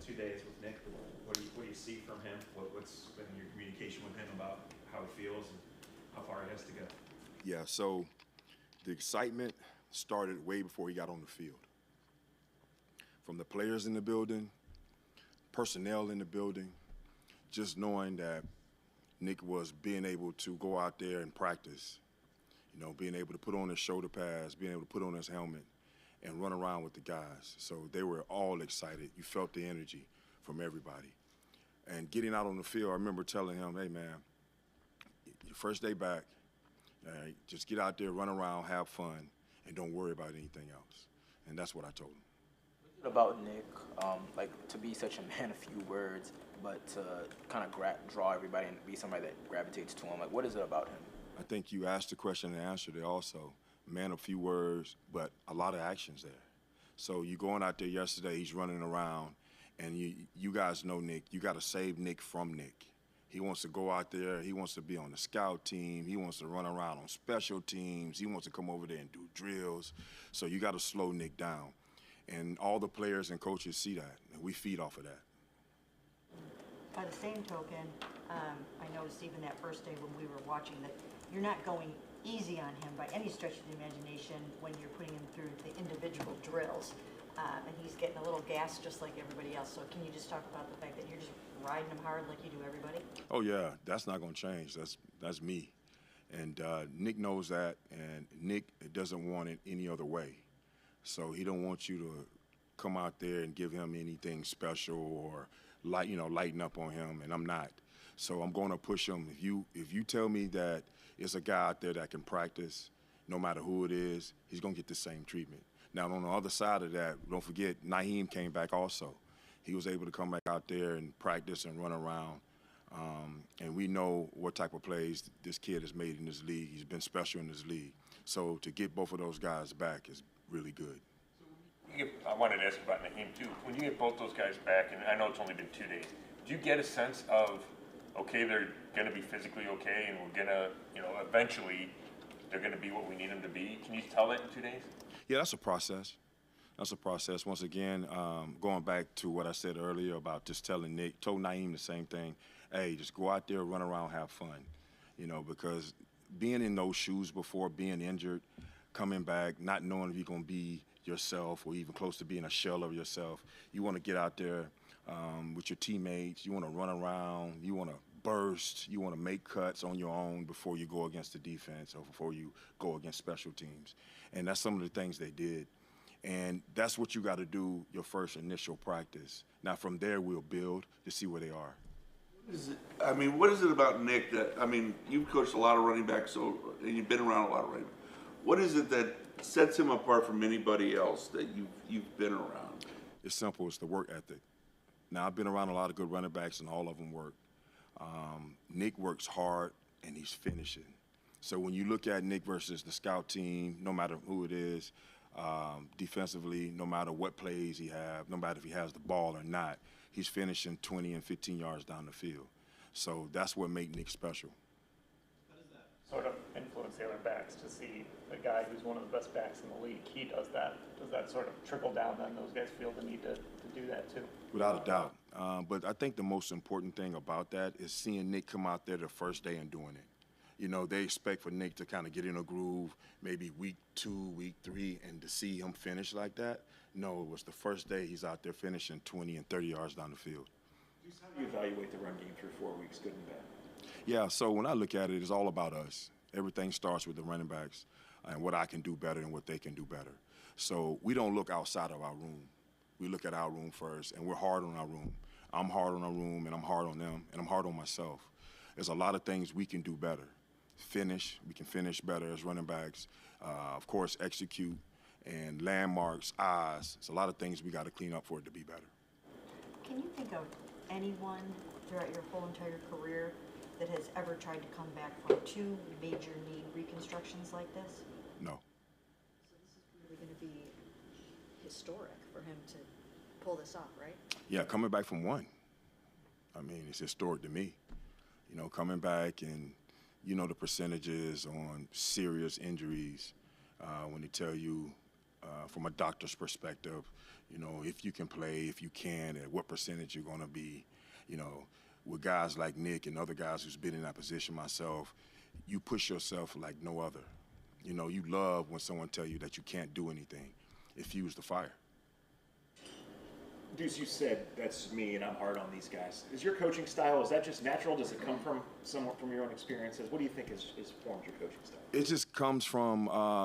2 days with Nick. What do you see from him? What's been your communication with him about how he feels and how far he has to go? Yeah, so the excitement started way before he got on the field. From the players in the building, personnel in the building, just knowing that Nick was being able to go out there and practice, you know, being able to put on his shoulder pads, being able to put on his helmet and run around with the guys. So they were all excited. You felt the energy from everybody. And getting out on the field, I remember telling him, hey, man, your first day back, just get out there, run around, have fun, and don't worry about anything else. And that's what I told him. About Nick, like to be such a man of few words, but to kind of draw everybody and be somebody that gravitates to him. Like, what is it about him? I think you asked the question and answered it also. Man of few words, but a lot of actions there. So you going out there yesterday, he's running around, and you guys know Nick. You got to save Nick from Nick. He wants to go out there. He wants to be on the scout team. He wants to run around on special teams. He wants to come over there and do drills. So you got to slow Nick down. And all the players and coaches see that, and we feed off of that. By the same token, I noticed even that first day when we were watching that you're not going easy on him by any stretch of the imagination when you're putting him through the individual drills. And he's getting a little gas just like everybody else. So can you just talk about the fact that you're just riding him hard like you do everybody? Oh, yeah, that's not going to change. That's me. And Nick knows that, and Nick doesn't want it any other way. So he don't want you to come out there and give him anything special or lighten up on him, and I'm not. So I'm going to push him. If you tell me that it's a guy out there that can practice, no matter who it is, he's going to get the same treatment. Now, on the other side of that, don't forget, Naheem came back also. He was able to come back out there and practice and run around. And we know what type of plays this kid has made in this league. He's been special in this league. So to get both of those guys back is really good. I wanted to ask about Naheem too. When you get both those guys back, and I know it's only been 2 days, do you get a sense of, okay, they're going to be physically okay, and we're going to, eventually they're going to be what we need them to be? Can you tell that in 2 days? Yeah, that's a process. That's a process. Once again, going back to what I said earlier about just telling Nick, told Naheem the same thing. Hey, just go out there, run around, have fun. Because being in those shoes before, being injured, coming back, not knowing if you're going to be yourself or even close to being a shell of yourself, you want to get out there with your teammates. You want to run around. You want to burst. You want to make cuts on your own before you go against the defense or before you go against special teams. And that's some of the things they did. And that's what you got to do your first initial practice. Now, from there, we'll build to see where they are. What is it about Nick that, you've coached a lot of running backs, and you've been around a lot of running backs. What is it that sets him apart from anybody else that you've been around? It's simple. It's the work ethic. Now, I've been around a lot of good running backs, and all of them work. Nick works hard, and he's finishing. So when you look at Nick versus the scout team, no matter who it is, defensively, no matter what plays he has, no matter if he has the ball or not, he's finishing 20 and 15 yards down the field. So that's what makes Nick special. How does that sort of influence the other backs to see a guy who's one of the best backs in the league? He does that. Does that sort of trickle down then? Those guys feel the need to do that too? Without a doubt. But I think the most important thing about that is seeing Nick come out there the first day and doing it. They expect for Nick to kind of get in a groove, maybe week 2, week 3, and to see him finish like that. No, it was the first day he's out there finishing 20 and 30 yards down the field. How do you evaluate the run game through 4 weeks, good and bad? Yeah, so when I look at it, it's all about us. Everything starts with the running backs and what I can do better and what they can do better. So we don't look outside of our room. We look at our room first, and we're hard on our room. I'm hard on our room, and I'm hard on them, and I'm hard on myself. There's a lot of things we can do better. We can finish better as running backs. Of course, execute and landmarks, eyes. It's a lot of things we got to clean up for it to be better. Can you think of anyone throughout your whole entire career that has ever tried to come back from 2 major knee reconstructions like this? No. So this is really going to be historic for him to pull this off, right? Yeah, coming back from 1. It's historic to me. Coming back and the percentages on serious injuries when they tell you from a doctor's perspective, You know, if you can play, if you can, at what percentage you're going to be. You know, with guys like Nick and other guys who's been in that position, myself, you push yourself like no other. You know, you love when someone tell you that you can't do anything. It fuels the fire. Duce, you said that's me and I'm hard on these guys. Is your coaching style, is that just natural? Does it come from somewhat from your own experiences? What do you think has formed your coaching style? It just comes from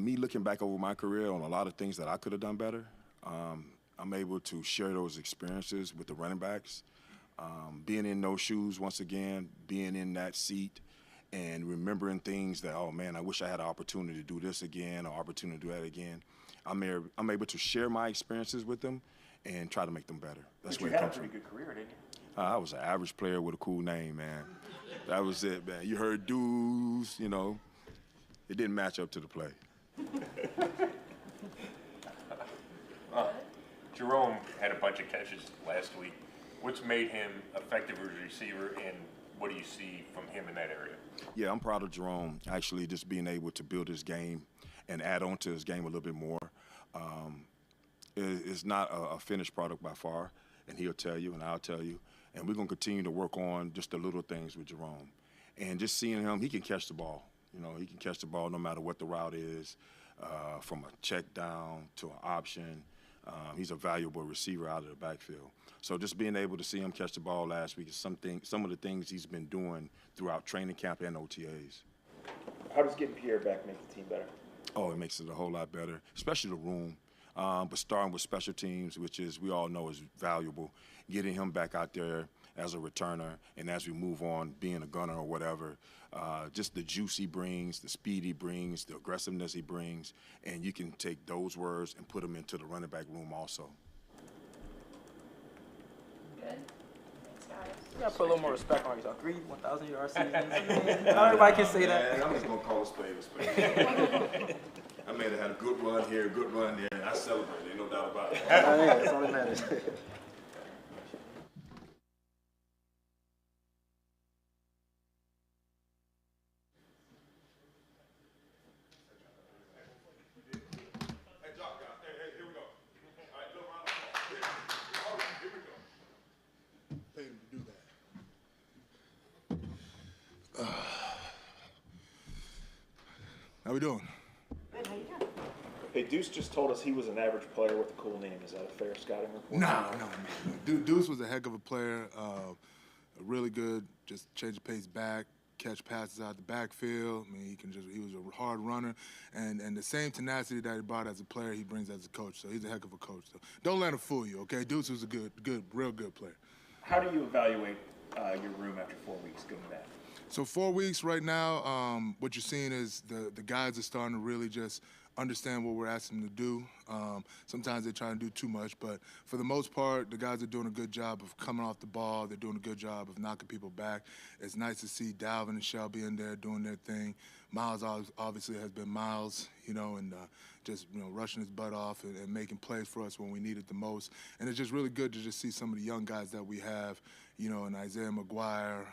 me looking back over my career on a lot of things that I could have done better. I'm able to share those experiences with the running backs. Being in those shoes once again, being in that seat, and remembering things that, oh man, I wish I had an opportunity to do this again, or opportunity to do that again. I'm able to share my experiences with them and try to make them better. That's where it comes from. You had a pretty good career, didn't you? I was an average player with a cool name, man. That was it, man. You heard Duce, you know. It didn't match up to the play. Jerome had a bunch of catches last week. What's made him effective as a receiver, and what do you see from him in that area? Yeah, I'm proud of Jerome, actually, just being able to build his game and add on to his game a little bit more. It's not a finished product by far, and he'll tell you, and I'll tell you. And we're going to continue to work on just the little things with Jerome. And just seeing him, he can catch the ball. You know, he can catch the ball no matter what the route is, from a check down to an option. He's a valuable receiver out of the backfield. So just being able to see him catch the ball last week is some of the things he's been doing throughout training camp and OTAs. How does getting Pierre back make the team better? Oh, it makes it a whole lot better, especially the room. But starting with special teams, which is we all know is valuable, getting him back out there as a returner, and as we move on, being a gunner or whatever, just the juice he brings, the speed he brings, the aggressiveness he brings, and you can take those words and put them into the running back room also. Good. Thanks, guys. You gotta put a little more respect on yourself. 3 1,000-yard seasons. Not everybody can say that. I'm just gonna call a spade a spade. I may have had a good run here, a good run there, and I celebrate. Ain't no doubt about it. Yeah, that's all that matters. How we doing? Good, how you doing? Hey, Duce just told us he was an average player with a cool name. Is that a fair scouting report? No. Duce was a heck of a player. Really good, just change the pace back, catch passes out the backfield. I mean, he was a hard runner. And the same tenacity that he brought as a player, he brings as a coach. So he's a heck of a coach. So don't let him fool you, okay? Duce was a real good player. How do you evaluate your room after 4 weeks going back? So 4 weeks right now, what you're seeing is the guys are starting to really just understand what we're asking them to do. Sometimes they try to do too much, but for the most part, the guys are doing a good job of coming off the ball. They're doing a good job of knocking people back. It's nice to see Dalvin and Shelby in there doing their thing. Miles obviously has been Miles, and just rushing his butt off and making plays for us when we need it the most. And it's just really good to just see some of the young guys that we have, and Isaiah Maguire,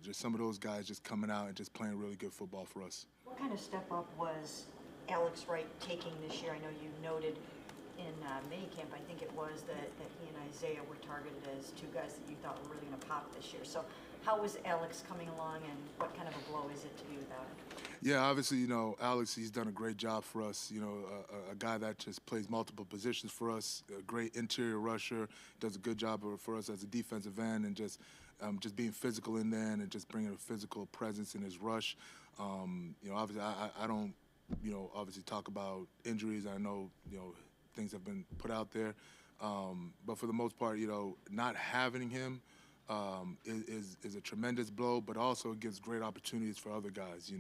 just some of those guys just coming out and just playing really good football for us. What kind of step up was Alex Wright taking this year? I know you noted in minicamp, I think it was, that he and Isaiah were targeted as two guys that you thought were really going to pop this year. So how was Alex coming along, and what kind of a blow is it to be without him? Yeah, obviously, Alex, he's done a great job for us. A guy that just plays multiple positions for us, a great interior rusher, does a good job for us as a defensive end, and just being physical in there and just bringing a physical presence in his rush. Obviously, I don't, obviously talk about injuries. I know, things have been put out there. But for the most part, not having him is a tremendous blow, but also it gives great opportunities for other guys,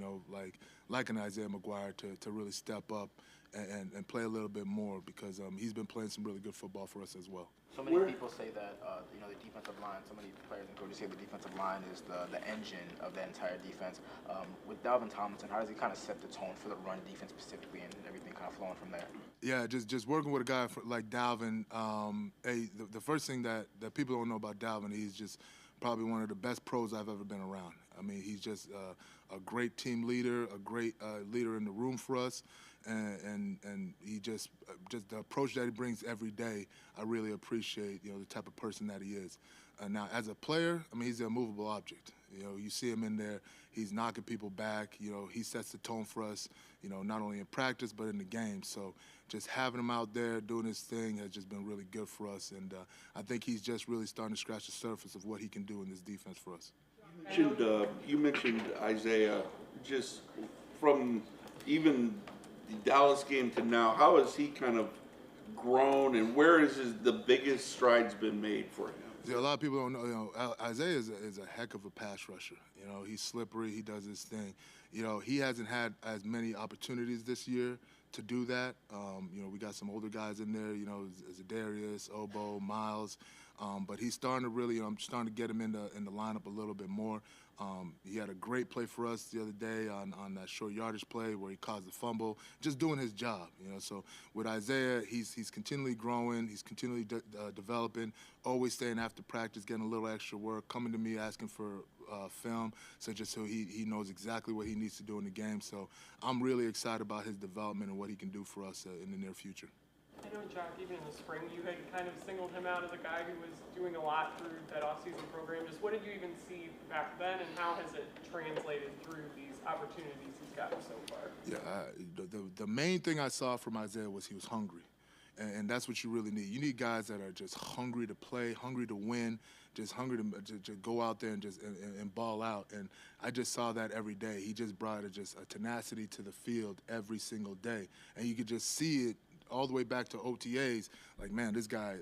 like an Isaiah Maguire to really step up and play a little bit more, because he's been playing some really good football for us as well. So many people say that, the defensive line, so many players and coaches say the defensive line is the engine of that entire defense. With Dalvin Tomlinson, how does he kind of set the tone for the run defense specifically, and everything kind of flowing from there? Yeah, just working with a guy like Dalvin, the first thing that people don't know about Dalvin, he's just probably one of the best pros I've ever been around. I mean, he's just a great team leader, a great leader in the room for us. and he just the approach that he brings every day. I really appreciate the type of person that he is. Now, as a player, I mean, he's an immovable object. You see him in there, he's knocking people back. He sets the tone for us, not only in practice but in the game. So just having him out there doing his thing has just been really good for us. And I think he's just really starting to scratch the surface of what he can do in this defense for us. You mentioned Isaiah, just from even the Dallas game to now, how has he kind of grown, and where is the biggest strides been made for him? Yeah, a lot of people don't know. Isaiah is a heck of a pass rusher. He's slippery. He does his thing. He hasn't had as many opportunities this year to do that. We got some older guys in there. Zadarius, Obo, Miles, but he's starting to really. I'm starting to get him in the lineup a little bit more. He had a great play for us the other day on that short yardage play where he caused the fumble, just doing his job. So with Isaiah, he's continually growing, he's continually developing, always staying after practice, getting a little extra work, coming to me asking for film, so he knows exactly what he needs to do in the game. So I'm really excited about his development and what he can do for us in the near future. I know, Jacques, even in the spring, you had kind of singled him out as a guy who was doing a lot through that offseason program. Just what did you even see back then, and how has it translated through these opportunities he's gotten so far? Yeah, the main thing I saw from Isaiah was he was hungry. And that's what you really need. You need guys that are just hungry to play, hungry to win, just hungry to go out there and just and ball out. And I just saw that every day. He just brought just a tenacity to the field every single day. And you could just see it all the way back to OTAs, like, man, this guy,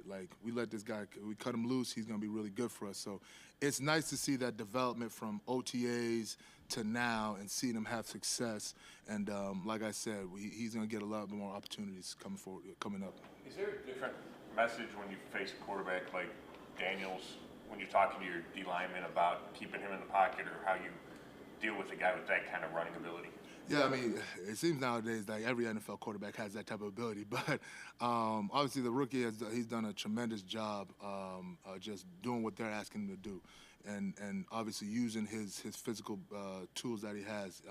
we cut him loose, he's going to be really good for us. So it's nice to see that development from OTAs to now and seeing him have success. And like I said, he's going to get a lot more opportunities coming up. Is there a different message when you face a quarterback like Daniels, when you're talking to your D lineman about keeping him in the pocket, or how you deal with a guy with that kind of running ability? Yeah, I mean, it seems nowadays like every NFL quarterback has that type of ability. But obviously the rookie, he's done a tremendous job just doing what they're asking him to do. And obviously using his physical tools that he has.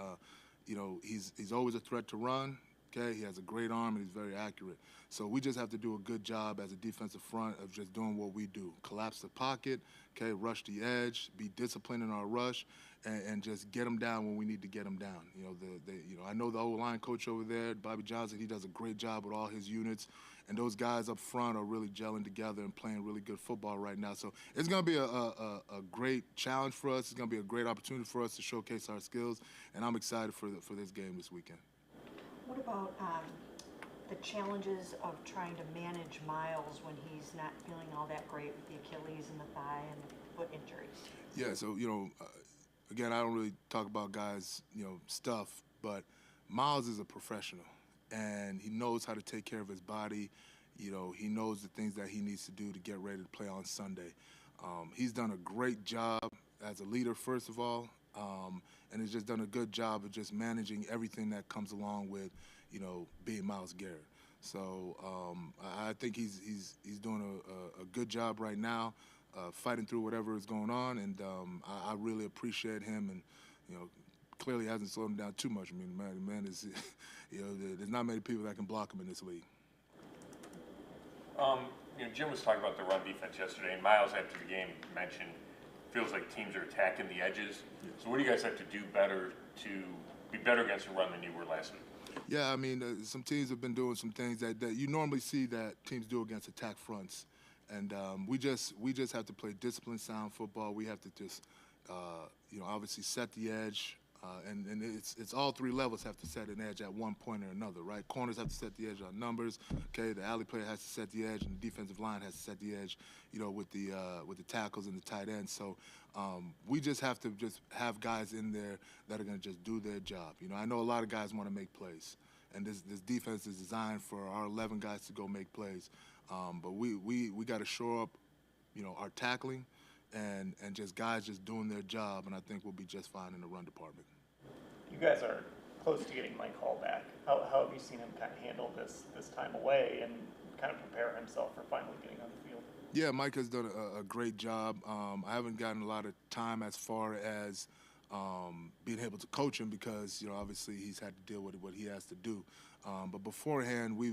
He's always a threat to run. Okay, he has a great arm and he's very accurate. So we just have to do a good job as a defensive front of just doing what we do. Collapse the pocket, okay, rush the edge, be disciplined in our rush, and just get them down when we need to get them down. I know the O-line coach over there, Bobby Johnson, he does a great job with all his units. And those guys up front are really gelling together and playing really good football right now. So it's going to be a great challenge for us. It's going to be a great opportunity for us to showcase our skills. And I'm excited for this game this weekend. What about the challenges of trying to manage Miles when he's not feeling all that great with the Achilles and the thigh and the foot injuries? Yeah, so, again, I don't really talk about guys, stuff, but Miles is a professional, and he knows how to take care of his body. He knows the things that he needs to do to get ready to play on Sunday. He's done a great job as a leader, first of all, and has just done a good job of just managing everything that comes along with, being Myles Garrett. So I think he's doing a good job right now, fighting through whatever is going on, and I really appreciate him. And clearly hasn't slowed him down too much. I mean, the man is, there's not many people that can block him in this league. Jim was talking about the run defense yesterday, and Miles after the game mentioned feels like teams are attacking the edges. So what do you guys have to do better to be better against the run than you were last week? Yeah, I mean, some teams have been doing some things that you normally see that teams do against attack fronts. And we just have to play disciplined, sound football. We have to just, obviously set the edge. And it's all three levels have to set an edge at one point or another, right? Corners have to set the edge on numbers. Okay, the alley player has to set the edge, and the defensive line has to set the edge, with the tackles and the tight ends. So we just have to just have guys in there that are going to just do their job. I know a lot of guys want to make plays, and this defense is designed for our 11 guys to go make plays. But we got to shore up, our tackling. And just guys just doing their job, and I think we'll be just fine in the run department. You guys are close to getting Mike Hall back. How have you seen him kind of handle this time away and kind of prepare himself for finally getting on the field? Yeah, Mike has done a great job. I haven't gotten a lot of time as far as being able to coach him because, obviously he's had to deal with what he has to do. But beforehand, we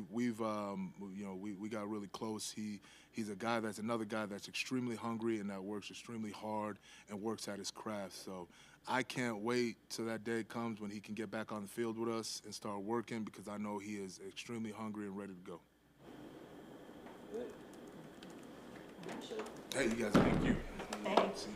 got really close. He's another guy that's extremely hungry and that works extremely hard and works at his craft. So I can't wait till that day comes when he can get back on the field with us and start working, because I know he is extremely hungry and ready to go. Hey, you guys. Thank you. Thanks.